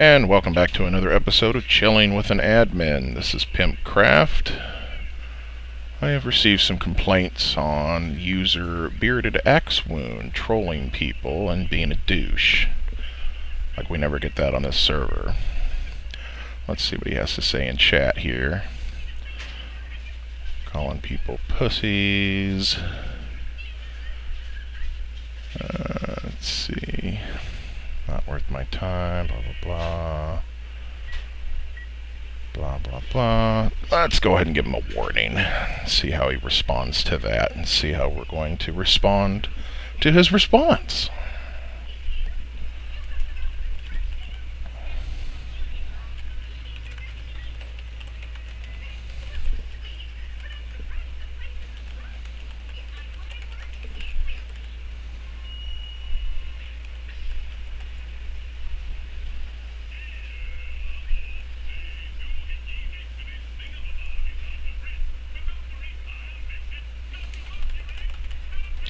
And welcome back to another episode of Chilling with an Admin. This is Pimp Craft. I have received some complaints on user Bearded Axewound trolling people and being a douche. Like we never get that on this server. Let's see what he has to say in chat here. Calling people pussies. Let's see. Not worth my time, blah, blah, blah. Blah, blah, blah. Let's go ahead and give him a warning. See how he responds to that and see how we're going to respond to his response.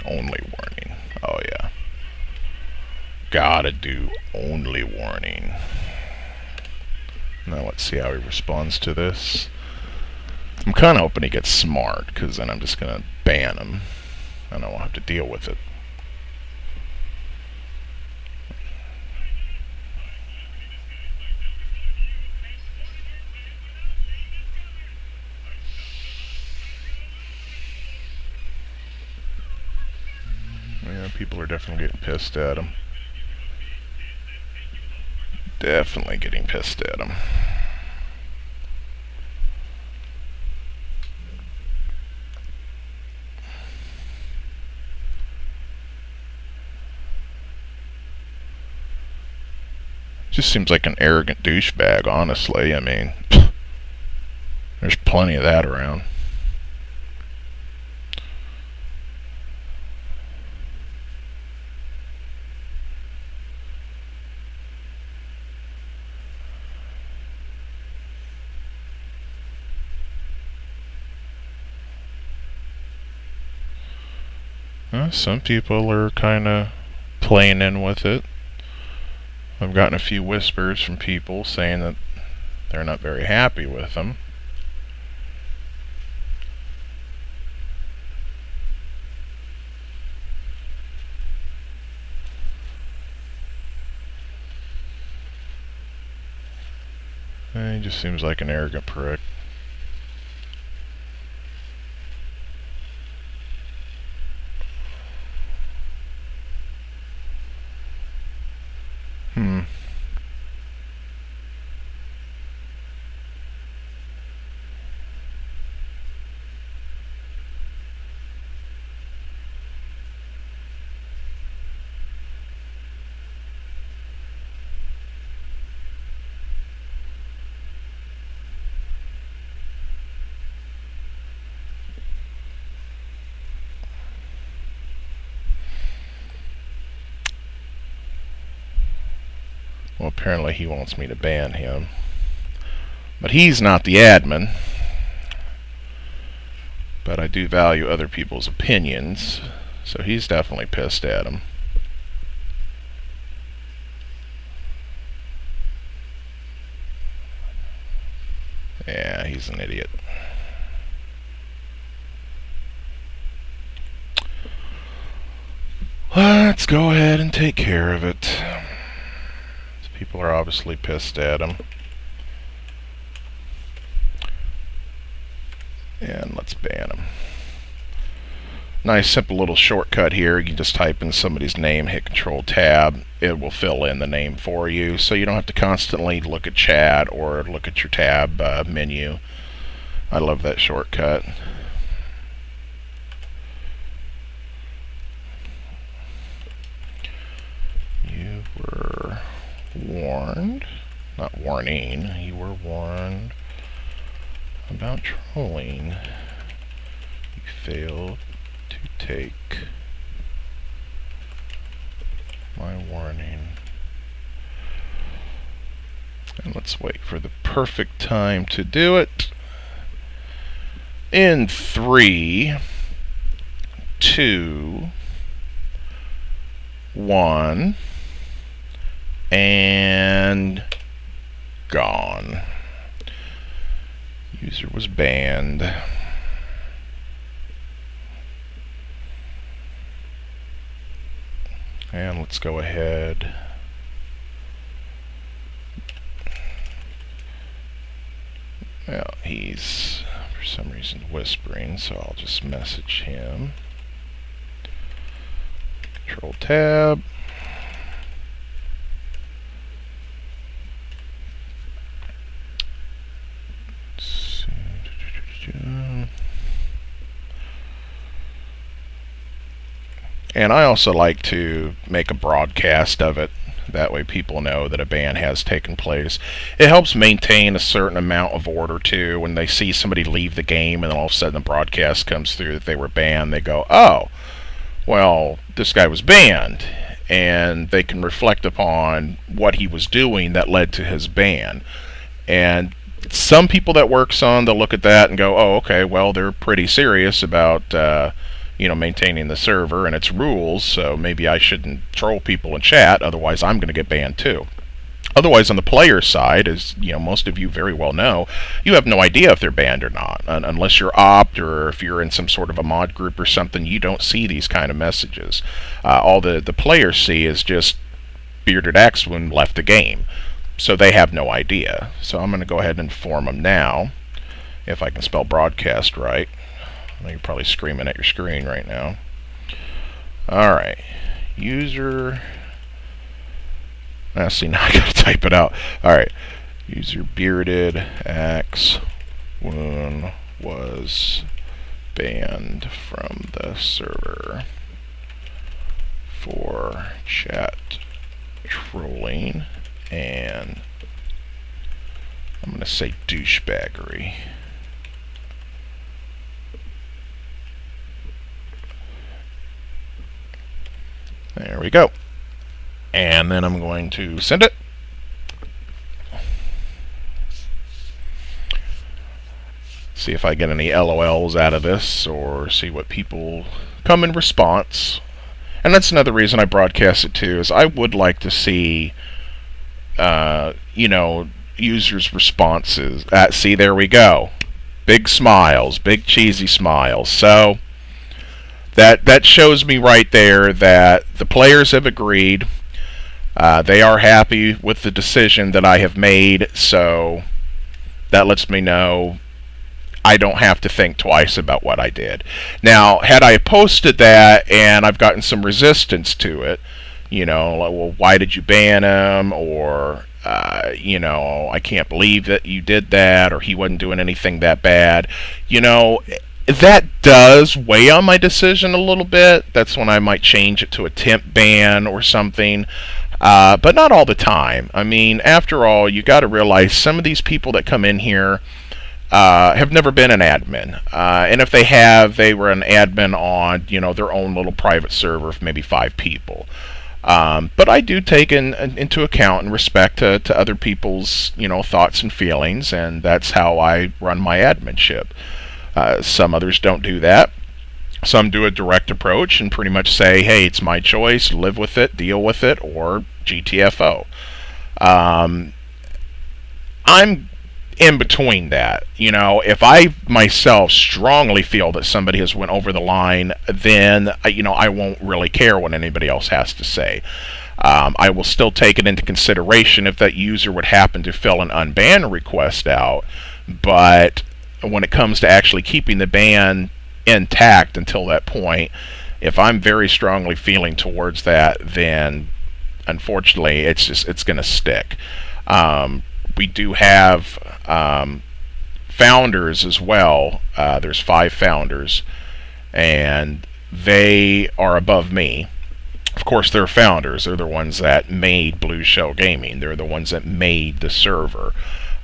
Only warning. Oh yeah. Gotta do only warning. Now let's see how he responds to this. I'm kind of hoping he gets smart, because then I'm just going to ban him, and I won't have to deal with it. Yeah, people are definitely getting pissed at him. Definitely getting pissed at him. Just seems like an arrogant douchebag, honestly. I mean, there's plenty of that around. Some people are kind of playing in with it. I've gotten a few whispers from people saying that they're not very happy with them. He just seems like an arrogant prick. Well, apparently he wants me to ban him. But he's not the admin. But I do value other people's opinions, so he's definitely pissed at him. Yeah, he's an idiot. Let's go ahead and take care of it. People are obviously pissed at him. And let's ban him. Nice simple little shortcut here. You can just type in somebody's name, hit Control-Tab. It will fill in the name for you, so you don't have to constantly look at chat or look at your tab menu. I love that shortcut. You were warned, not warning, you were warned about trolling. You failed to take my warning. And let's wait for the perfect time to do it. In 3, 2, 1, and gone. User was banned. And let's go ahead. Well, he's for some reason whispering, so I'll just message him. Control Tab. And I also like to make a broadcast of it. That way people know that a ban has taken place. It helps maintain a certain amount of order too. When they see somebody leave the game and then all of a sudden the broadcast comes through that they were banned, they go, oh, well, this guy was banned. And they can reflect upon what he was doing that led to his ban. And some people that works on, they'll look at that and go, oh, okay, well, they're pretty serious about maintaining the server and its rules, so maybe I shouldn't troll people in chat, otherwise I'm going to get banned too. Otherwise, on the player side, as most of you very well know, you have no idea if they're banned or not. Unless you're opt or if you're in some sort of a mod group or something, you don't see these kind of messages. All the players see is just Bearded Axewound left the game. So they have no idea. So I'm going to go ahead and inform them now, if I can spell broadcast right. I know you're probably screaming at your screen right now. Alright. User... see, now I gotta type it out. Alright. User Bearded Axewound was banned from the server for chat trolling and I'm going to say douchebaggery. There we go. And then I'm going to send it. See if I get any LOLs out of this or see what people come in response. And that's another reason I broadcast it too, is I would like to see users' responses. See, there we go. Big smiles, big cheesy smiles. So that shows me right there that the players have agreed. They are happy with the decision that I have made, so that lets me know I don't have to think twice about what I did. Now, had I posted that and I've gotten some resistance to it, like, well, why did you ban him? Or, I can't believe that you did that, or he wasn't doing anything that bad. That does weigh on my decision a little bit. That's when I might change it to a temp ban or something. But not all the time. I mean, after all, you got to realize some of these people that come in here have never been an admin. And if they have, they were an admin on, their own little private server of maybe 5 people. But I do take into account and respect to other people's, thoughts and feelings, and that's how I run my adminship. Some others don't do that. Some do a direct approach and pretty much say, hey, it's my choice, live with it, deal with it, or GTFO. I'm in between that. If I myself strongly feel that somebody has went over the line, then I won't really care what anybody else has to say. I will still take it into consideration if that user would happen to fill an unban request out, but when it comes to actually keeping the ban intact until that point, if I'm very strongly feeling towards that, then unfortunately it's going to stick. We do have founders as well. There's 5 founders, and they are above me. Of course, they're founders. They're the ones that made Blushell Gaming. They're the ones that made the server.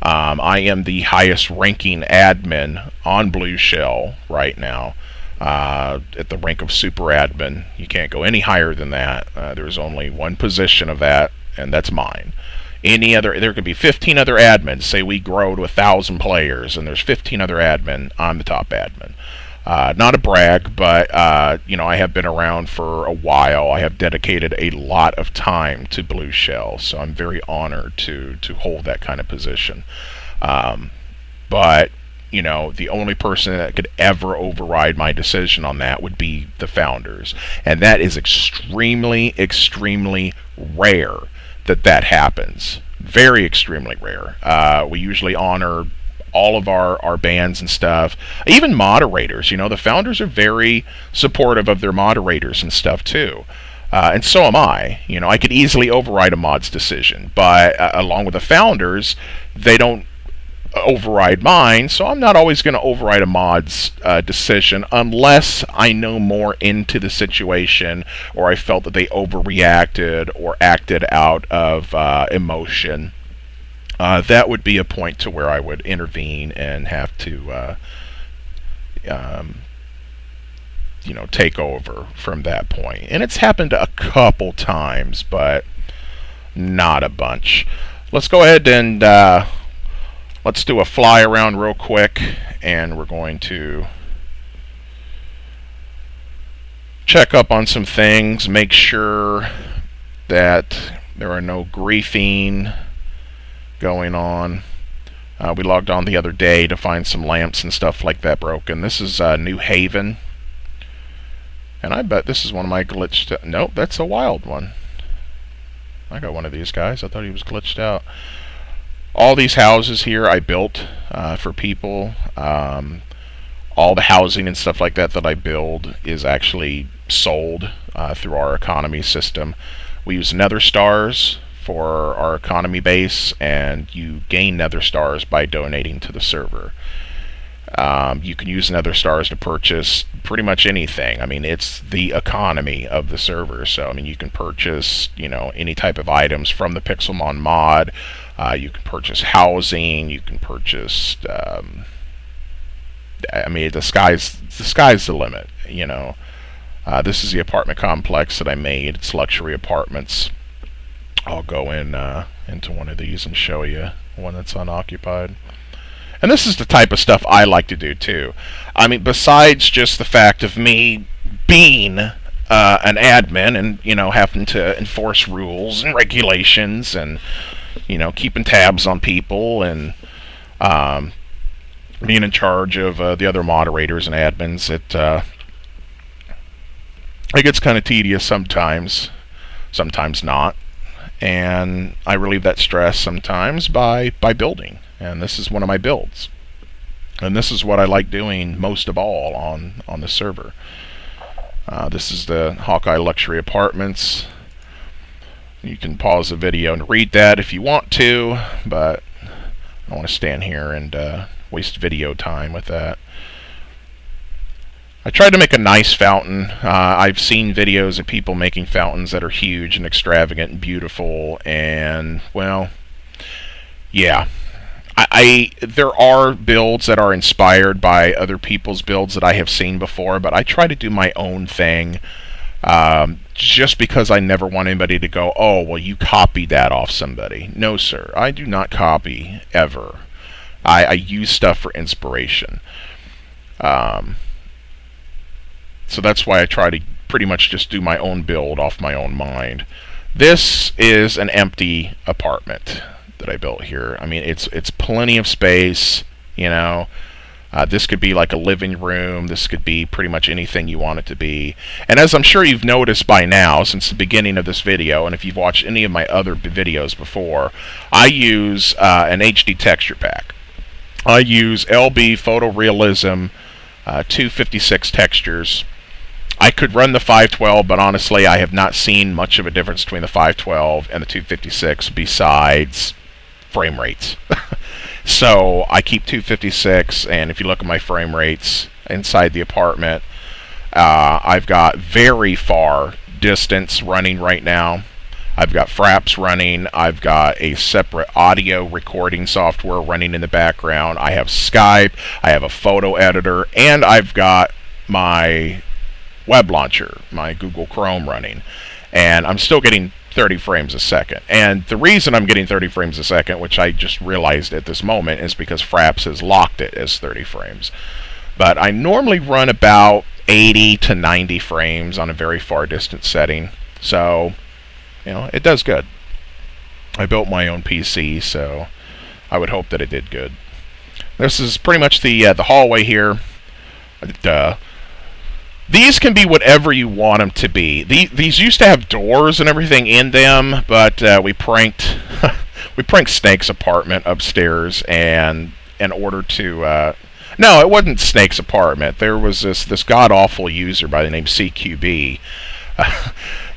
I am the highest ranking admin on Blushell right now, at the rank of super admin. You can't go any higher than that. There's only one position of that, and that's mine. There could be 15 other admins. Say we grow to 1,000 players, and there's 15 other admin. I'm the top admin. Not a brag, but I have been around for a while. I have dedicated a lot of time to Blushell, so I'm very honored to hold that kind of position. But the only person that could ever override my decision on that would be the founders, and that is extremely, extremely rare that happens. Very extremely rare. We usually honor all of our bands and stuff, even moderators. The founders are very supportive of their moderators and stuff too, and so am I. I could easily override a mod's decision, but along with the founders, they don't override mine, so I'm not always going to override a mod's decision unless I know more into the situation, or I felt that they overreacted or acted out of emotion. That would be a point to where I would intervene and have to, take over from that point. And it's happened a couple times, but not a bunch. Let's go ahead and let's do a fly around real quick, and we're going to check up on some things, make sure that there are no griefing going on. We logged on the other day to find some lamps and stuff like that broken. This is New Haven, and I bet this is one of my glitched. Nope, that's a wild one. I got one of these guys. I thought he was glitched out. All these houses here I built for people. All the housing and stuff like that I build is actually sold through our economy system. We use nether stars for our economy base, and you gain nether stars by donating to the server. You can use nether stars to purchase pretty much anything. I mean, it's the economy of the server, so you can purchase any type of items from the Pixelmon mod. You can purchase housing. You can purchase. The sky's the limit. This is the apartment complex that I made. It's luxury apartments. I'll go into one of these and show you one that's unoccupied. And this is the type of stuff I like to do too. Besides just the fact of me being an admin and having to enforce rules and regulations and keeping tabs on people and being in charge of the other moderators and admins, it gets kind of tedious sometimes not. And I relieve that stress sometimes by building. And this is one of my builds. And this is what I like doing most of all on the server. This is the Hawkeye Luxury Apartments. You can pause the video and read that if you want to, but I don't want to stand here and waste video time with that. I tried to make a nice fountain. I've seen videos of people making fountains that are huge and extravagant and beautiful, and well, yeah. There are builds that are inspired by other people's builds that I have seen before, but I try to do my own thing, just because I never want anybody to go, oh, well, you copied that off somebody. No, sir, I do not copy, ever. I use stuff for inspiration. So that's why I try to pretty much just do my own build off my own mind. This is an empty apartment that I built here. It's plenty of space, this could be like a living room. This could be pretty much anything you want it to be. And as I'm sure you've noticed by now, since the beginning of this video, and if you've watched any of my other videos before, I use an HD texture pack. I use LB Photorealism 256 textures. I could run the 512, but honestly, I have not seen much of a difference between the 512 and the 256 besides frame rates. So I keep 256, and if you look at my frame rates inside the apartment, I've got very far distance running right now. I've got Fraps running. I've got a separate audio recording software running in the background. I have Skype. I have a photo editor, and I've got my web launcher, my Google Chrome running, and I'm still getting 30 frames a second. And the reason I'm getting 30 frames a second, which I just realized at this moment, is because Fraps has locked it as 30 frames. But I normally run about 80 to 90 frames on a very far distance setting. So, it does good. I built my own PC, so I would hope that it did good. This is pretty much the hallway here. These can be whatever you want them to be. These used to have doors and everything in them, but we pranked Snake's apartment upstairs, and in order to no, it wasn't Snake's apartment. There was this god awful user by the name CQB.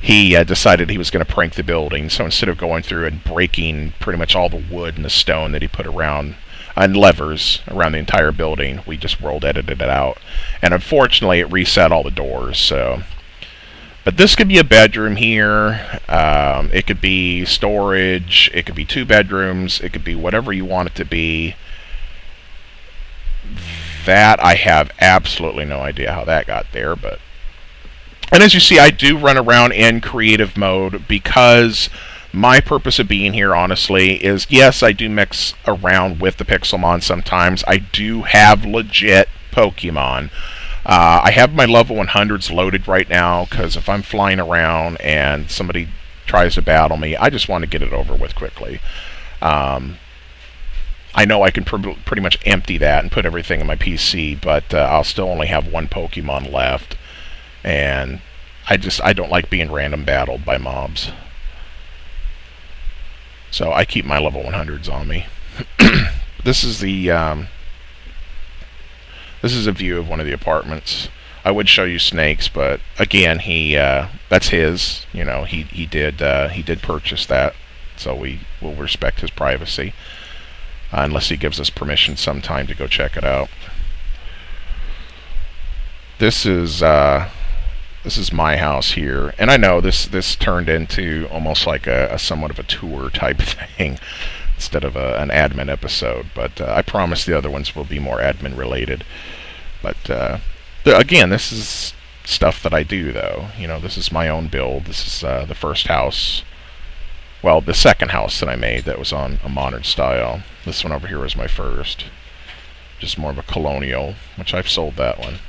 He decided he was going to prank the building, so instead of going through and breaking pretty much all the wood and the stone that he put around and levers around the entire building, we just world edited it out, and unfortunately it reset all the doors. So, but this could be a bedroom here, it could be storage, it could be 2 bedrooms, it could be whatever you want it to be. That I have absolutely no idea how that got there, but... And as you see, I do run around in creative mode because my purpose of being here, honestly, is, yes, I do mix around with the Pixelmon sometimes. I do have legit Pokemon. I have my level 100s loaded right now because if I'm flying around and somebody tries to battle me, I just want to get it over with quickly. I know I can pretty much empty that and put everything in my PC, but I'll still only have 1 Pokemon left. And I don't like being random battled by mobs. So I keep my level 100s on me. This is the this is a view of one of the apartments. I would show you Snake's, but again, that's his. He did purchase that, so we will respect his privacy unless he gives us permission sometime to go check it out. This is my house here, and I know this turned into almost like a somewhat of a tour type thing instead of an admin episode, but I promise the other ones will be more admin related. But again, this is stuff that I do, though. This is my own build. This is the first house, well, the second house that I made that was on a modern style. This one over here was my first, just more of a colonial, which I've sold that one.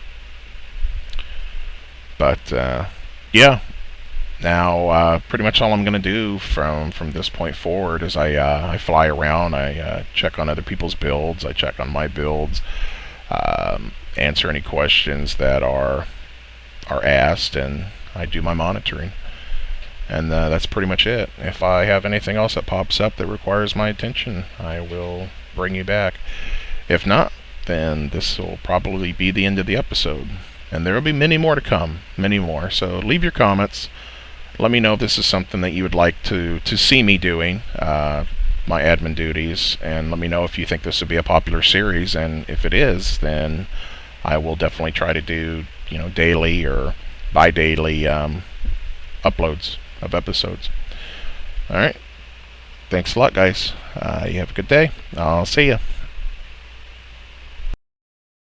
But yeah, now pretty much all I'm going to do from this point forward is I fly around, I check on other people's builds, I check on my builds, answer any questions that are asked, and I do my monitoring. And that's pretty much it. If I have anything else that pops up that requires my attention, I will bring you back. If not, then this will probably be the end of the episode. And there will be many more to come, many more. So leave your comments. Let me know if this is something that you would like to see me doing, my admin duties. And let me know if you think this would be a popular series. And if it is, then I will definitely try to do, daily or bi-daily uploads of episodes. Alright. Thanks a lot, guys. You have a good day. I'll see you.